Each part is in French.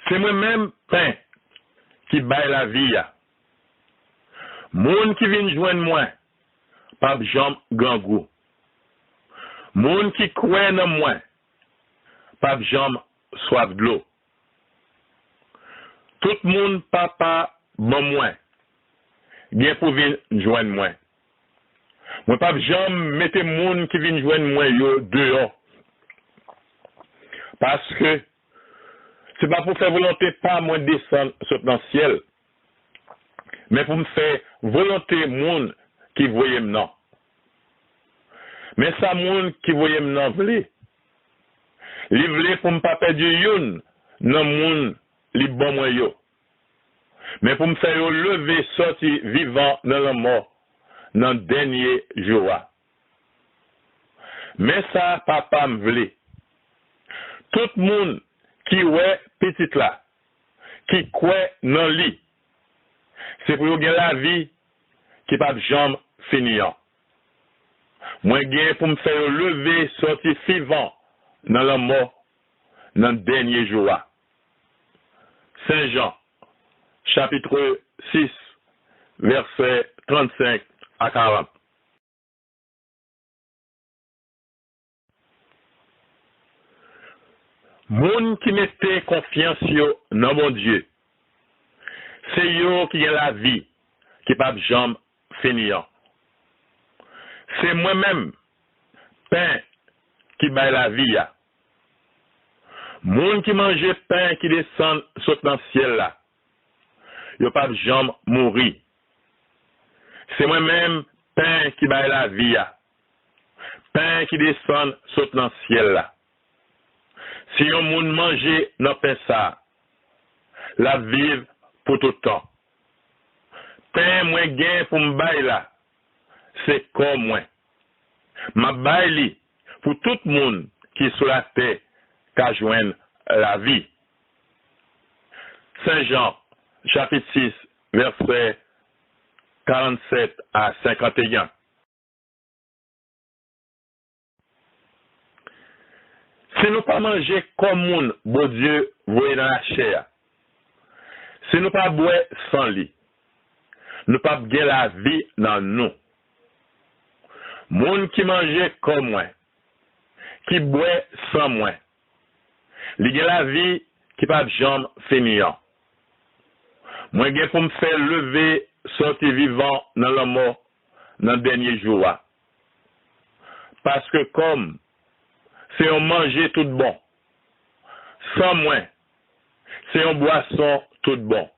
C'est moi-même pain qui baille la vie. Moun qui vient joindre moi, pas jambe grand goût. Moun qui croit dans moi, pas jambe soif de l'eau. Tout moun papa bon moi, bien pour venir joindre moi. Moi pas jambe mettez moun qui vient joindre moi yo dehors. Parce que c'est pas pour faire volonté pas moi descendre sur dans le ciel, mais pour me faire volonté moun qui voyait non. Mais ça moun qui voyait non vle. Li vle pour me pas perdre youn non moun li bon moi yo. Mais pour me faire yo lever sortir vivant dans la mort dans le dernier jour. Mais ça papa me vle. Tout moun qui ouais petit là, qui croit dans lui, c'est pour gagner la vie qui pas de jambe finir. Moi gagne pour me faire lever sortir vivant dans la mort dans le dernier jour. Saint Jean chapitre 6 verset 35 à 40. Moun qui mettait confiance yo dans mon Dieu, c'est yo qui a la vie, qui pas de jambe finir. C'est moi-même, pain, qui baille la vie. Moun qui mange pain qui descend saute dans le ciel là, yo pas de jambe mourir. C'est moi-même, pain qui baille la vie. Pain qui descend saute dans le ciel là. Si yon moun mange nan pain ça, la vive pour tout temps. Pain moins gain pour m'bay là, c'est comme moi. Ma bay li pour tout moun qui sur la terre qu'a joindre la vie. Saint Jean, chapitre 6, verset 47 à 51. Si nous pas manger comme moun, bon Dieu, voyez dans la chair. Si nous pas boire sans lit, nous pas gagner la vie dans nous. Moun qui mange comme moi, qui boit sans moi, li gagne la vie qui pas jambe finir. Moi gagne pour me faire lever, sortir vivant dans la mort dans le dernier jour. Parce que comme c'est un manger tout bon. Sans moi, c'est un boisson tout bon.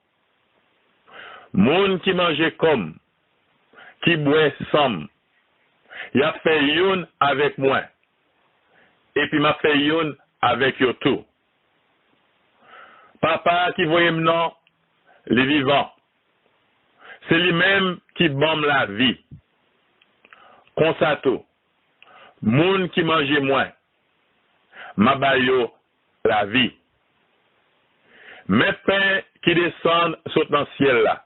Moun qui mange comme, qui boit sans, il a fait youn avec moi. Et puis m'a fait youn avec yo tout. Papa qui voyait non, les vivants. C'est lui-même qui bombe la vie. Consato. Moun qui mange moins. Ma bayo la vie. Mes pains qui descendent sautent dans le ciel là.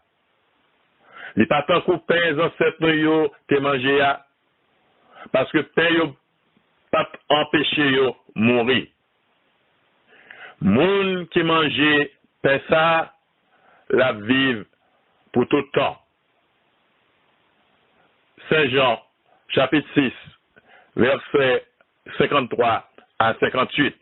Les pas tant que pains ancêtres yo te manger ya. Parce que pain yo pas empêcher yo mourir. Moun qui mange pain ça la vive pour tout temps. Saint Jean chapitre 6 verset 53 à 58.